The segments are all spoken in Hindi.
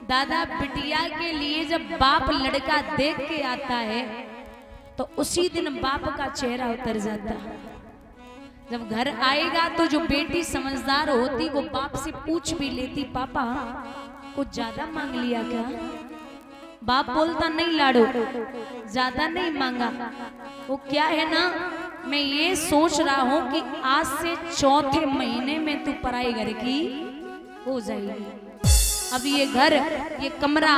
दादा बिटिया के लिए जब बाप लड़का देख के आता है तो उसी दिन बाप का चेहरा उतर जाता है। जब घर आएगा तो जो बेटी समझदार होती वो बाप से पूछ भी लेती, पापा कुछ ज्यादा मांग लिया क्या? बाप बोलता नहीं लाडो, ज्यादा नहीं मांगा। वो क्या है ना, मैं ये सोच रहा हूं कि आज से चौथे महीने में तू पराई घर की हो जाएगी। अब ये घर, ये कमरा,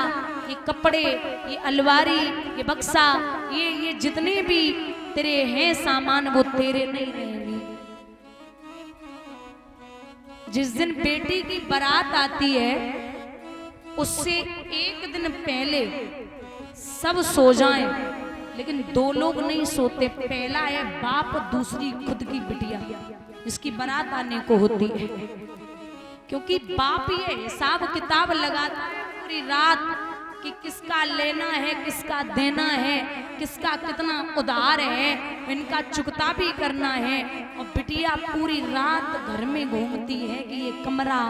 ये कपड़े, ये अलमारी, ये बक्सा, ये जितने भी तेरे हैं सामान वो तेरे नहीं रहेंगे। जिस दिन बेटी की बारात आती है उससे एक दिन पहले सब सो जाएं, लेकिन दो लोग नहीं सोते। पहला है बाप, दूसरी खुद की बिटिया जिसकी बारात आने को होती है। क्योंकि बाप ये हिसाब किताब लगाता है पूरी रात कि किसका लेना है, किसका देना है, किसका कितना उधार है, इनका चुकता भी करना है। और बिटिया पूरी रात घर में घूमती है कि ये कमरा,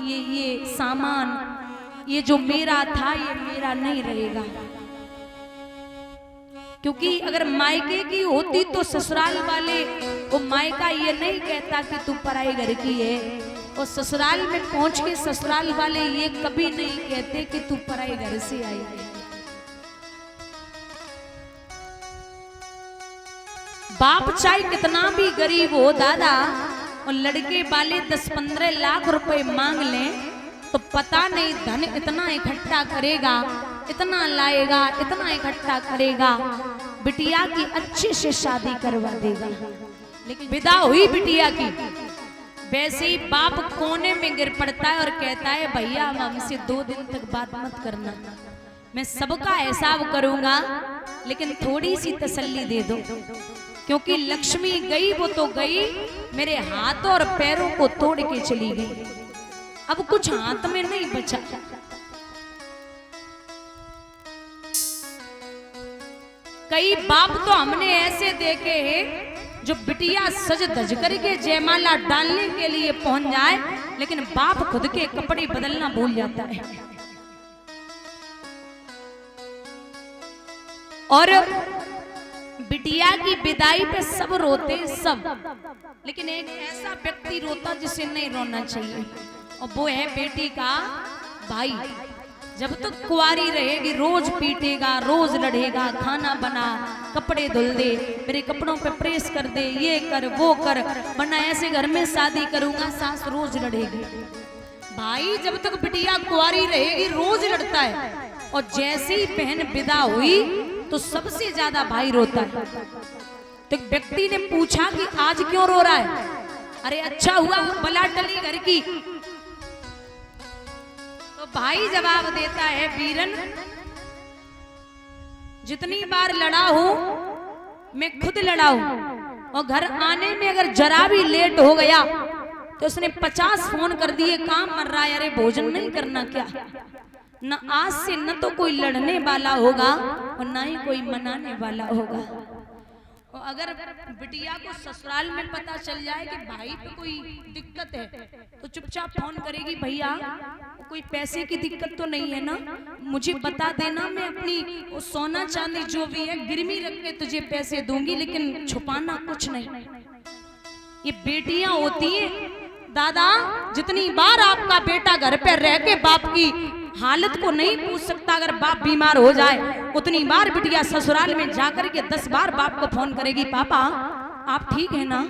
ये सामान, ये जो मेरा था ये मेरा नहीं रहेगा। क्योंकि अगर मायके की होती तो ससुराल वाले वो मायका ये नहीं कहता कि तू पराई घर की है, और ससुराल में पहुंच के ससुराल वाले ये कभी नहीं कहते कि तू पराई घर से आई है। बाप चाहे कितना भी गरीब हो दादा, और लड़के वाले 10-15 लाख रुपए मांग लें तो पता नहीं धन इतना इकट्ठा करेगा, इतना लाएगा, इतना इकट्ठा करेगा, बिटिया की अच्छे से शादी करवा देगा। लेकिन विदा हुई बिटिया की, वैसे ही बाप कोने में गिर पड़ता है और कहता है भैया हमसे 2 दिन तक बात मत करना, मैं सबका हिसाब करूंगा लेकिन थोड़ी सी तसल्ली दे दो। क्योंकि लक्ष्मी गई वो तो गई, मेरे हाथों और पैरों को तोड़ के चली गई, अब कुछ हाथ में नहीं बचा। कई बाप तो हमने ऐसे देखे हैं जो बिटिया सज धज करके जयमाला डालने के लिए पहुंच जाए, लेकिन बाप खुद के कपड़े बदलना भूल जाता है। और बिटिया की विदाई पे सब रोते सब, लेकिन एक ऐसा व्यक्ति रोता जिसे नहीं रोना चाहिए, और वो है बेटी का भाई। जब तक कुंवारी रहेगी रोज पीटेगा, रोज लड़ेगा, खाना बना, कपड़े धुल दे, मेरे कपड़ों पे प्रेस कर दे, ये कर वो कर, वरना ऐसे घर में शादी करूंगा, सास रोज लड़ेगी। भाई जब तक बिटिया कुंवारी रहेगी रोज लड़ता है, और जैसे ही बहन विदा हुई तो सबसे ज्यादा भाई रोता है। तो एक व्यक्ति ने पूछा कि आज क्यों रो रहा है? अरे अच्छा हुआ बला टली घर की। तो भाई जवाब देता है, वीरन जितनी बार लड़ा हूं मैं खुद लड़ा हूं, और घर आने में अगर जरा भी लेट हो गया तो उसने 50 फोन कर दिए, काम मर रहा है, अरे भोजन नहीं करना क्या? न आज से न तो कोई लड़ने वाला होगा और ना ही कोई मनाने वाला होगा। और अगर बिटिया को ससुराल में पता चल जाए कि भाई पे कोई दिक्कत है तो चुपचाप फोन करेगी, भैया कोई पैसे की दिक्कत तो नहीं है ना, मुझे बता देना, मैं अपनी वो सोना चांदी जो भी है गिरवी रख के तुझे पैसे दूंगी, लेकिन छुपाना कुछ नहीं। ये बेटियां होती हैं दादा, जितनी बार आपका बेटा घर पे रह के बाप की हालत को नहीं पूछ सकता, अगर बाप बीमार हो जाए उतनी बार बिटिया ससुराल में जाकर के 10 बार बाप को फोन करेगी, पापा आप ठीक है ना,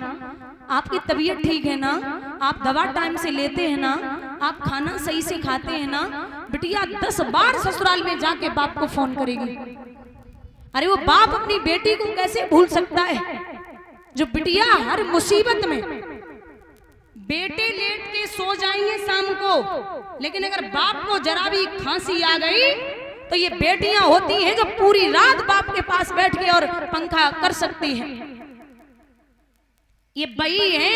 आपकी तबीयत ठीक है ना, आप दवा टाइम से लेते हैं ना, आप खाना सही से खाते हैं ना। बिटिया 10 बार ससुराल में जाके बाप को फोन करेगी। अरे वो बाप अपनी बेटी को कैसे भूल सकता है, जो बिटिया हर मुसीबत में, बेटे लेट के सो जाएंगे शाम को, लेकिन अगर बाप को जरा भी खांसी आ गई तो ये बेटियां होती हैं जो पूरी रात बाप के पास बैठ के और पंखा कर सकती हैं। ये बई है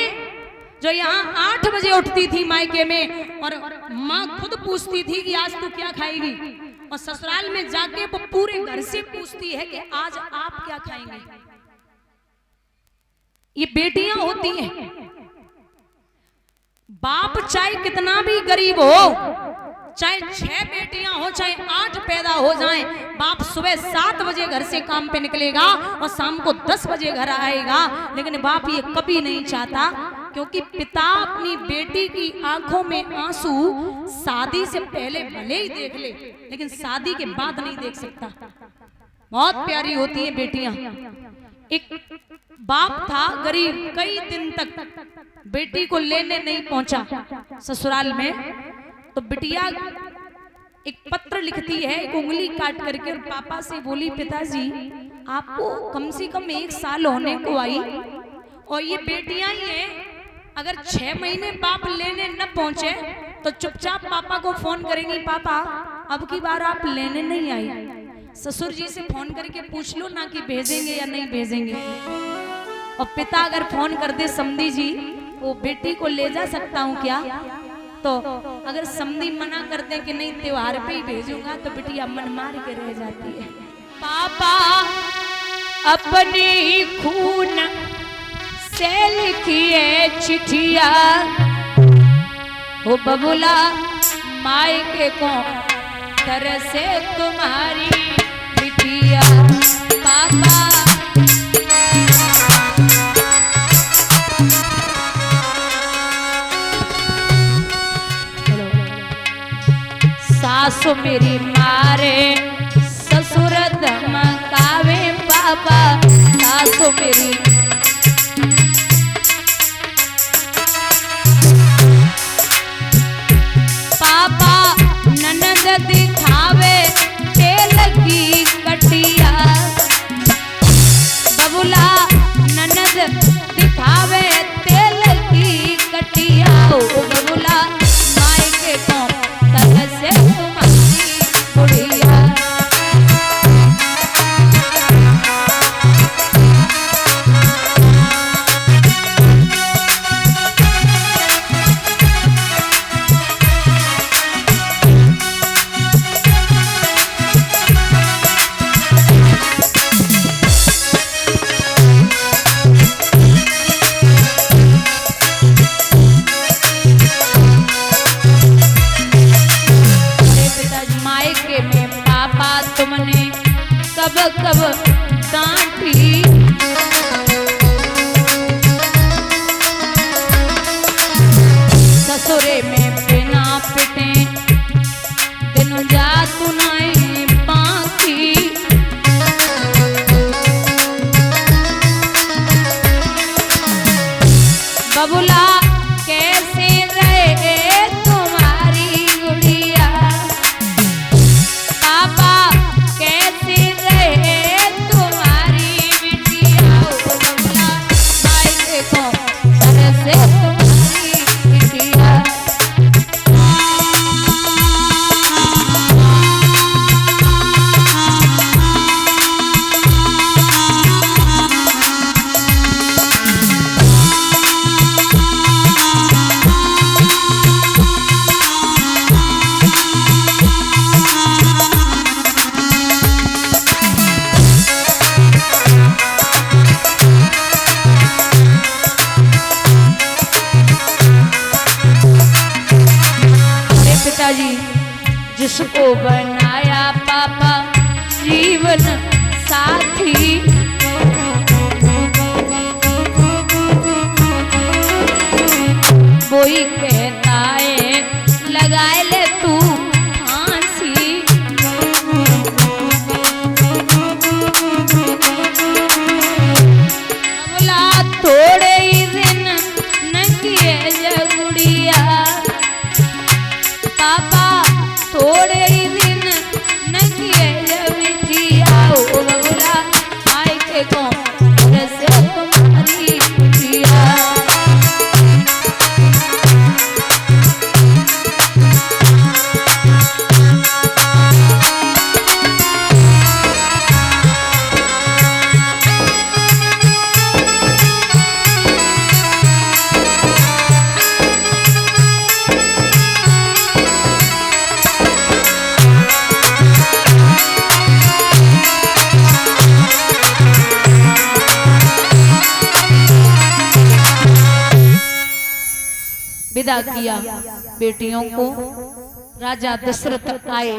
जो यहाँ 8 बजे उठती थी मायके में, और माँ खुद पूछती थी कि आज तू क्या खाएगी, और ससुराल में जाके वो पूरे घर से पूछती है कि आज आप क्या खाएंगे। ये बेटियां होती हैं। बाप चाहे कितना भी गरीब हो, चाहे 6 बेटियां हो चाहे 8 पैदा हो जाएं, बाप सुबह 7 बजे घर से काम पे निकलेगा और शाम को 10 बजे घर आएगा, लेकिन बाप ये कभी नहीं चाहता, क्योंकि पिता अपनी बेटी की आंखों में आंसू शादी से पहले भले ही देख ले, लेकिन शादी के बाद नहीं देख सकता। बहुत प्यारी होती है बेटियां। एक बाप था गरीब, कई दिन तक बेटी को लेने नहीं पहुंचा ससुराल में, तो बिटिया एक पत्र लिखती है, एक उंगली काट करके, और पापा से बोली, पिताजी आपको कम से कम 1 साल होने को आई और ये बेटियां ही हैं, अगर 6 महीने बाप लेने न पहुंचे तो चुपचाप पापा को फोन करेंगी, पापा अब की बार आप लेने नहीं आई, ससुर जी से फोन करके पूछ लो ना कि भेजेंगे या नहीं भेजेंगे। और पिता अगर फोन कर दे, समधी जी वो बेटी को ले जा सकता हूँ क्या, तो अगर समधी मना कर दे कि नहीं त्योहार पे ही भेजूंगा, तो बिटिया मन मार के रह जाती है। पापा अपनी खून से लिखिए चिट्ठिया, हो बबुला मायके को तरसे तुम्हारी बिटिया। पापा सासु मेरी मारे ससुर धमकावे, पापा सासु मेरी पापा ननद दिखावे तेल की कटिया, बबुला ननद दिखावे तेल की कटिया, ओ बबुला मायके को तरसे तुम्हारी बुढ़िया। कब कब डांटी, ससुरे में बिना पिटे दिन जा सुनाई बाकी, बबुला कैसे रहे तुम्हारी गुड़िया, पापा कैसे रहे तुम्हारी बिटिया, ओ बबुला मायके को तरसे तुम्हारी बिटिया। पिताजी जिसको बनाया पापा जीवन साथी, वो ही कहता है लगाए ले तू फांसी, बोला थोड़े ही दिन न किए जगुड़िया, पापा थोड़े ही दिन न किए बिटिया, ओ बबुला मायके को तरसे तुम्हारी बिटिया। विदा किया बेटियों को, राजा दशरथ आए।